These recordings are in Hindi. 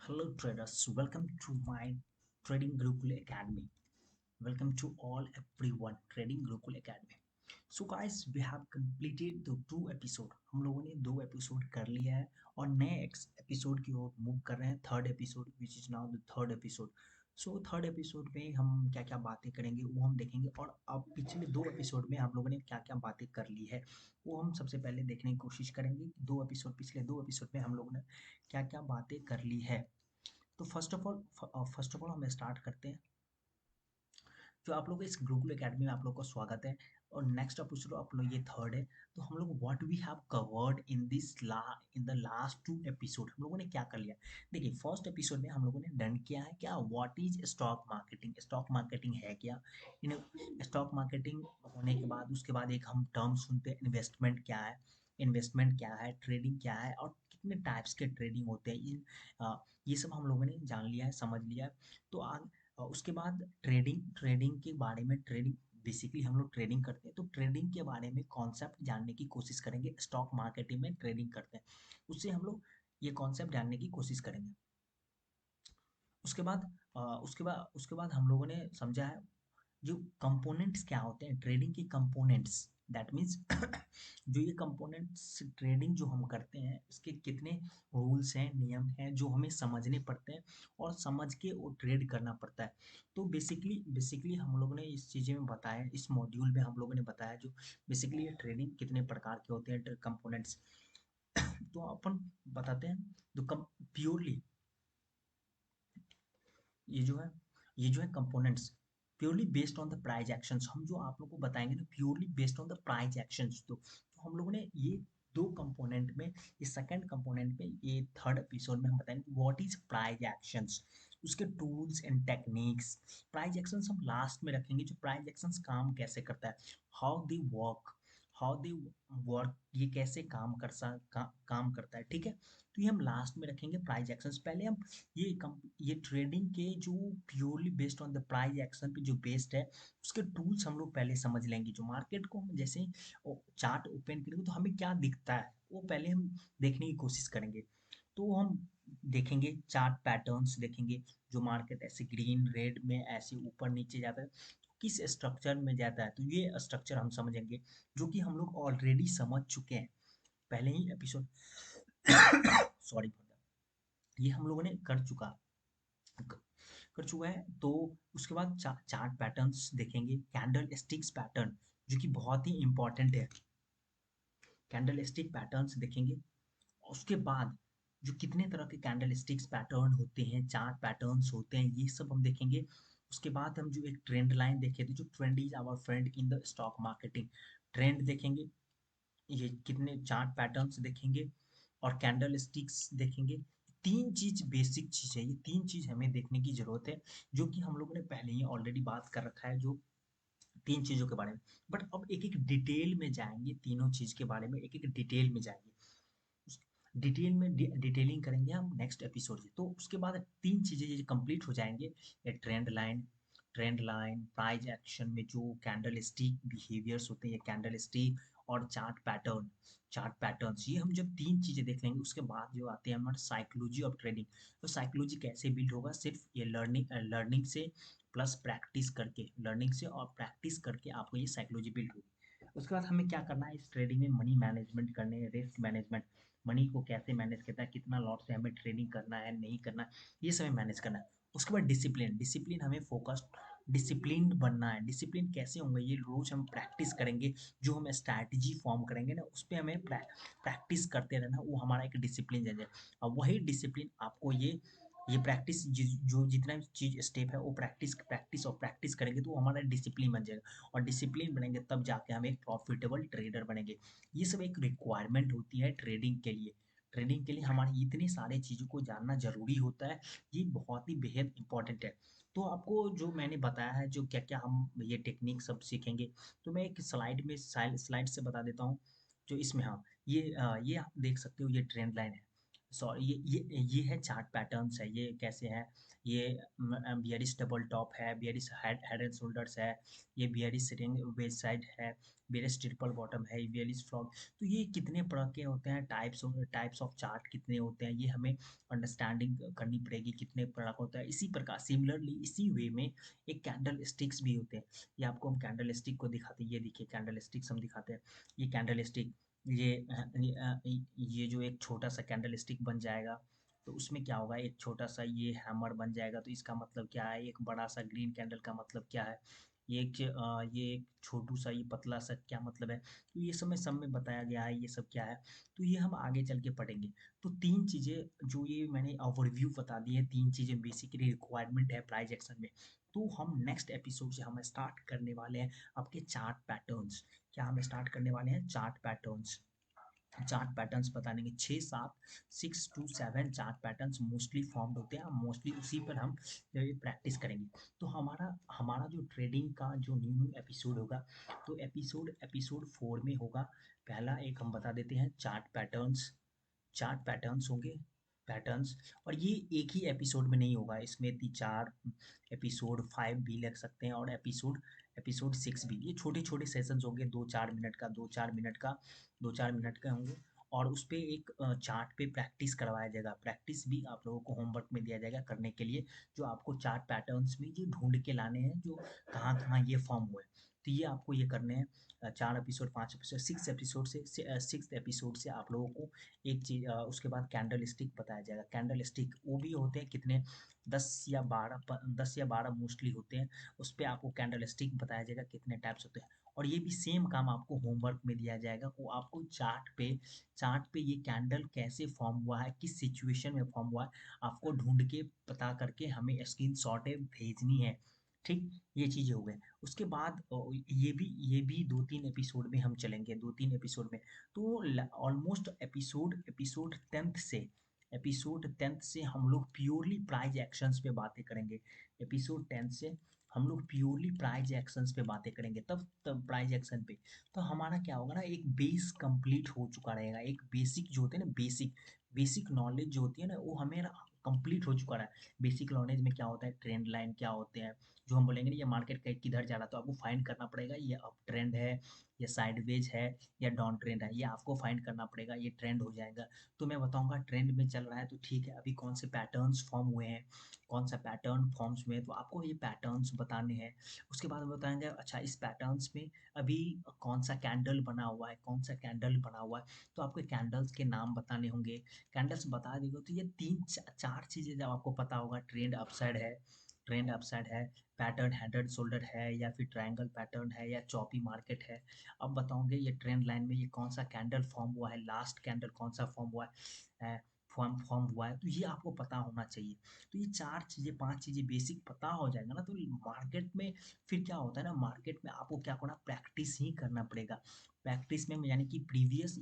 Hello traders, welcome to my Trading Gurukul Academy. Welcome to all everyone Trading Gurukul Academy. So guys, we have completed the 2 episode. हम लोगों ने 2 एपिसोड कर लिया है और नए एपिसोड की ओर मूव कर रहे हैं third episode which is now the third episode. So third episode में हम क्या क्या बातें करेंगे वो हम देखेंगे और अब पिछले 2 एपिसोड में हम लोगों ने क्या क्या बातें कर ली है वो हम सबसे पहले देखने की कोशिश करेंगे. पिछले 2 एपिसोड में हम लोगों ने क्या क्या बातें कर ली है. तो फर्स्ट ऑफ ऑल हम स्टार्ट करते हैं. जो आप लोग इस गुरुकुल एकेडमी में आप लोग का स्वागत है और नेक्स्ट एपिसोड आप लोग ये थर्ड है. तो हम लोग what we have covered in the last 2 episode हम लोगों ने क्या कर लिया. देखिए फर्स्ट एपिसोड में हम लोगों ने डन किया है क्या व्हाट इज स्टॉक मार्केटिंग है क्या. इन स्टॉक मार्केटिंग होने के बाद उसके बाद एक हम टर्म सुनते हैं इन्वेस्टमेंट क्या है ट्रेडिंग क्या है और कितने टाइप्स के ट्रेडिंग होते हैं. ये सब हम लोगों ने जान लिया है समझ लिया है. तो और उसके बाद ट्रेडिंग के बारे में ट्रेडिंग बेसिकली हम लोग ट्रेडिंग करते हैं तो ट्रेडिंग के बारे में कॉन्सेप्ट जानने की कोशिश करेंगे. स्टॉक मार्केटिंग में ट्रेडिंग करते हैं उससे हम लोग ये कॉन्सेप्ट जानने की कोशिश करेंगे. उसके बाद हम लोगों ने समझा है जो कंपोनेंट्स क्या होते हैं ट्रेडिंग के कंपोनेंट्स. दैट मीन्स जो ये कंपोनेंट्स ट्रेडिंग जो हम करते हैं इसके कितने रूल्स हैं नियम हैं जो हमें समझने पड़ते हैं और समझ के वो ट्रेड करना पड़ता है. तो बेसिकली हम लोगों ने इस चीज़ें में बताया इस मॉड्यूल में हम लोगों ने बताया जो बेसिकली ये ट्रेडिंग कितने प्रकार के होते हैं कंपोनेंट्स. तो अपन बताते हैं तो कम प्योरली ये जो है ये जो है components purely based on the price actions हम जो आप लोग को बताएंगे ना purely based on the price actions. तो हम लोगों ने ये दो कंपोनेंट में ये सेकंड कंपोनेंट में ये थर्ड एपिसोड में हम बताएंगे व्हाट इज प्राइस एक्शंस उसके tools and techniques. Price actions हम लास्ट में रखेंगे जो प्राइस एक्शंस काम कैसे करता है हाउ दे वर्क ये कैसे काम करता है. ठीक है तो ये हम लास्ट में रखेंगे प्राइस एक्शंस. पहले हम ये ट्रेडिंग के जो purely based on the price action पे जो बेस्ड है उसके टूल्स हम लोग पहले समझ लेंगे. जो मार्केट को हम जैसे चार्ट ओपन करेंगे तो हमें क्या दिखता है वो पहले हम देखने की कोशिश करेंगे. तो हम देखेंगे चार्ट पैटर्न्स देखेंगे जो मार्केट ऐसे ग्रीन रेड में ऐसे ऊपर नीचे जाता है तो किस स्ट्रक्चर में जाता है. तो ये स्ट्रक्चर हम समझेंगे जो कि हम लोग ऑलरेडी समझ चुके हैं पहले ही एपिसोड. Sorry for that. ये हम लोगों ने कर चुका है. तो उसके बाद चार्ट पैटर्न्स देखेंगे कैंडल स्टिक्स पैटर्न जो कि बहुत ही इंपॉर्टेंट है. कैंडल स्टिक पैटर्न्स देखेंगे. उसके बाद जो कितने तरह के कैंडल स्टिक्स पैटर्न होते हैं चार्ट पैटर्न्स होते हैं ये सब हम देखेंगे. उसके बाद हम जो एक ट्रेंड लाइन देखे थे जो trend is our friend in the stock marketing trend देखेंगे. ये कितने चार्ट पैटर्न्स देखेंगे और कैंडल स्टिक्स देखेंगे. तीन चीज बेसिक चीज है ये तीन चीज हमें देखने की जरूरत है जो कि हम लोगों ने पहले ही ऑलरेडी बात कर रखा है जो तीन चीजों के बारे में. बट अब एक एक डिटेल में जाएंगे तीनों चीज के बारे में एक एक डिटेल में जाएंगे. डिटेल में डिटेलिंग करेंगे हम नेक्स्ट एपिसोड से. तो उसके बाद तीन चीजें ये कंप्लीट हो जाएंगे ये ट्रेंड लाइन प्राइस एक्शन में जो कैंडल स्टिक बिहेवियर्स होते हैं ये कैंडल स्टिक और चार्ट पैटर्न्स ये हम जब तीन चीजें देख लेंगे उसके बाद जो आते हैं हमारे साइकोलॉजी ऑफ ट्रेडिंग. तो साइकोलॉजी कैसे बिल्ड होगा सिर्फ ये लर्निंग से प्लस लर्निंग से और प्रैक्टिस करके आपको ये साइकोलॉजी बिल्ड होगी. उसके बाद हमें क्या करना है इस ट्रेडिंग में मनी मैनेजमेंट करने रिस्क मैनेजमेंट मनी को कैसे मैनेज करता है कितना लॉट से हमें ट्रेडिंग करना है नहीं करना है ये सब हमें मैनेज करना है. उसके बाद डिसिप्लिन हमें फोकस डिसिप्लिन बनना है. डिसिप्लिन कैसे होंगे ये रोज हम प्रैक्टिस करेंगे जो हम स्ट्रैटेजी फॉर्म करेंगे ना उस पर हमें प्रैक्टिस करते रहना वो हमारा एक डिसिप्लिन जाएगा. और वही डिसिप्लिन आपको ये प्रैक्टिस जो जितना भी चीज स्टेप है वो प्रैक्टिस करेंगे तो वो हमारा डिसिप्लिन बन जाएगा और डिसिप्लिन बनेंगे तब जाके हम एक प्रॉफिटेबल ट्रेडर बनेंगे. ये सब एक रिक्वायरमेंट होती है ट्रेडिंग के लिए हमारी इतनी सारी चीज़ों को जानना ज़रूरी होता है. ये बहुत ही बेहद इंपॉर्टेंट है. तो आपको जो मैंने बताया है जो क्या क्या हम ये टेक्निक सब सीखेंगे तो मैं एक स्लाइड से बता देता हूँ. जो इसमें हाँ ये आप देख सकते हो ये ट्रेंड लाइन है. सॉरी, ये है चार्ट पैटर्न्स है, ये कैसे है, ये बियरिश डबल टॉप है, बियरिश हेड एंड शोल्डर्स है, ये बियरिश रिंग वेस्ट साइड है, बियरिश ट्रिपल बॉटम है, बियरिश फ्रॉग। तो ये कितने तरह के होते हैं, टाइप्स ऑफ चार्ट कितने होते हैं, ये हमें अंडरस्टैंडिंग करनी पड़ेगी कितने प्रकार का होता है। इसी प्रकार सिमिलरली इसी वे में एक कैंडल स्टिक्स भी होते हैं। ये आपको हम कैंडल स्टिक को दिखाते हैं, ये देखिए कैंडल स्टिक्स हम दिखाते हैं। ये कैंडल स्टिक, ये ये जो एक छोटा सा कैंडल स्टिक बन जाएगा, तो उसमें क्या होगा, एक छोटा सा ये हैमर बन जाएगा, तो इसका मतलब क्या है, एक बड़ा सा ग्रीन कैंडल का मतलब क्या है, ये एक छोटू सा, ये पतला सा क्या मतलब है। तो ये सब में बताया गया है, ये सब क्या है, तो ये हम आगे चल के पढ़ेंगे। तो तीन चीज़ें जो ये मैंने ओवरव्यू बता दी है, तीन चीज़ें बेसिकली रिक्वायरमेंट है प्राइस एक्शन में। तो हम नेक्स्ट एपिसोड से हम स्टार्ट करने वाले हैं आपके चार्ट पैटर्न्स। क्या हम स्टार्ट करने वाले हैं, चार्ट पैटर्न्स। चार्ट पैटर्न्स बता देंगे, 6-7, 6 to 7 chart patterns mostly formed होते हैं, मोस्टली उसी पर हम प्रैक्टिस करेंगे। तो हमारा हमारा जो ट्रेडिंग का जो न्यू एपिसोड होगा, तो एपिसोड 4 में होगा। पहला एक हम बता देते हैं, चार्ट पैटर्न्स होंगे, पैटर्न्स। और ये एक ही एपिसोड में नहीं होगा, इसमें 4 एपिसोड 5 भी लग सकते हैं, और एपिसोड 6 भी। ये छोटे छोटे सेशंस होंगे, 2-4 मिनट का, 2-4 मिनट का होंगे। और उस पे एक चार्ट पे प्रैक्टिस करवाया जाएगा, प्रैक्टिस भी आप लोगों को होमवर्क में दिया जाएगा करने के लिए, जो आपको चार्ट पैटर्न्स में ये ढूंढ के लाने हैं, जो कहाँ कहाँ ये फॉर्म हुए हैं। तो ये आपको ये करने हैं। 4 एपिसोड, 5 एपिसोड, 6 एपिसोड से 6th एपिसोड से आप लोगों को एक चीज, उसके बाद कैंडल स्टिक बताया जाएगा। कैंडल स्टिक वो भी होते हैं कितने, 10 या 12 मोस्टली होते हैं। उस पे आपको कैंडल स्टिक बताया जाएगा कितने टाइप्स होते हैं। और ये भी सेम काम आपको होमवर्क में दिया जाएगा, वो आपको चार्ट पे ये कैंडल कैसे फॉर्म हुआ है, किस सिचुएशन में फॉर्म हुआ है, आपको ढूंढ के पता करके हमें स्क्रीनशॉट भेजनी है। ठीक, ये चीजें हो गए। उसके बाद ये भी 2-3 एपिसोड में हम चलेंगे, 2-3 एपिसोड में। तो ऑलमोस्ट एपिसोड 10th से हम लोग प्योरली प्राइज एक्शंस पे बातें करेंगे। एपिसोड 10 से हम लोग प्योरली प्राइज एक्शंस पे बातें करेंगे, तब प्राइज एक्शन पे। तो हमारा क्या होगा ना, एक बेस कंप्लीट हो चुका रहेगा, एक बेसिक जो होते हैं ना, बेसिक नॉलेज जो होती है ना, वो हमें कंप्लीट हो चुका है। बेसिक नॉलेज में क्या होता है, ट्रेंड लाइन क्या होते हैं, जो हम बोलेंगे ना, ये मार्केट का किधर जा रहा है, तो आपको फाइंड करना पड़ेगा, ये अप ट्रेंड है, ये साइडवेज है, या डाउन ट्रेंड है, ये आपको फाइंड करना पड़ेगा। ये ट्रेंड हो जाएगा तो मैं बताऊंगा ट्रेंड में चल रहा है, तो ठीक है, अभी कौन से पैटर्न्स फॉर्म हुए हैं, कौन सा पैटर्न फॉर्म्स हुए हैं, तो आपको ये पैटर्न्स बताने हैं। उसके बाद हम बताएंगे, अच्छा इस पैटर्न्स में अभी कौन सा कैंडल बना हुआ है, कौन सा कैंडल बना हुआ है, तो आपको कैंडल्स के नाम बताने होंगे। कैंडल्स बता देंगे तो ये 3-4 चीज़ें जब आपको पता होगा, ट्रेंड अपसाइड है, पैटर्न हेड एंड शोल्डर है, या फिर ट्रायंगल पैटर्न है, या चॉपी मार्केट है। अब बताओगे ये ट्रेंड लाइन में ये कौन सा कैंडल फॉर्म हुआ है, लास्ट कैंडल कौन सा फॉर्म हुआ है, फॉर्म हुआ है, तो ये आपको पता होना चाहिए। तो ये 4 चीज़ें 5 चीज़ें बेसिक पता हो जाएगा ना, तो मार्केट में फिर क्या होता है ना, मार्केट में आपको क्या करना, प्रैक्टिस ही करना पड़ेगा। प्रैक्टिस में यानी कि प्रीवियस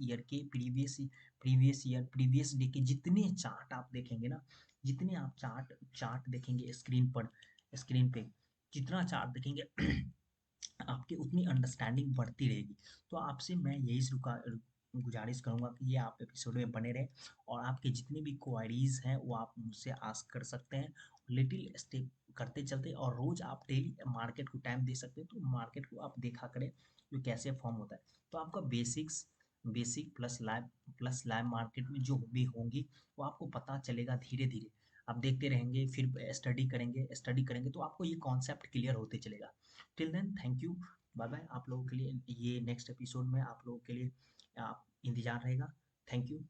डे के जितने चार्ट आप देखेंगे ना, जितने आप चार्ट देखेंगे स्क्रीन पे, जितना चार्ट देखेंगे आपकी उतनी अंडरस्टैंडिंग बढ़ती रहेगी। तो आपसे मैं यही गुजारिश करूँगा कि ये आप एपिसोड में बने रहें, और आपके जितने भी क्वारीज हैं वो आप मुझसे आस्क कर सकते हैं। लिटिल स्टेप करते चलते, और रोज आप डेली मार्केट को टाइम दे सकते हैं, तो मार्केट को आप देखा करें जो कैसे फॉर्म होता है। तो आपका बेसिक प्लस लाइव मार्केट में जो भी होंगी, वो आपको पता चलेगा धीरे धीरे। आप देखते रहेंगे, फिर स्टडी करेंगे तो आपको ये कॉन्सेप्ट क्लियर होते चलेगा। Till then, thank you, bye bye. आप लोगों के लिए ये नेक्स्ट एपिसोड में आप लोगों के लिए आप इंतजार रहेगा। Thank you.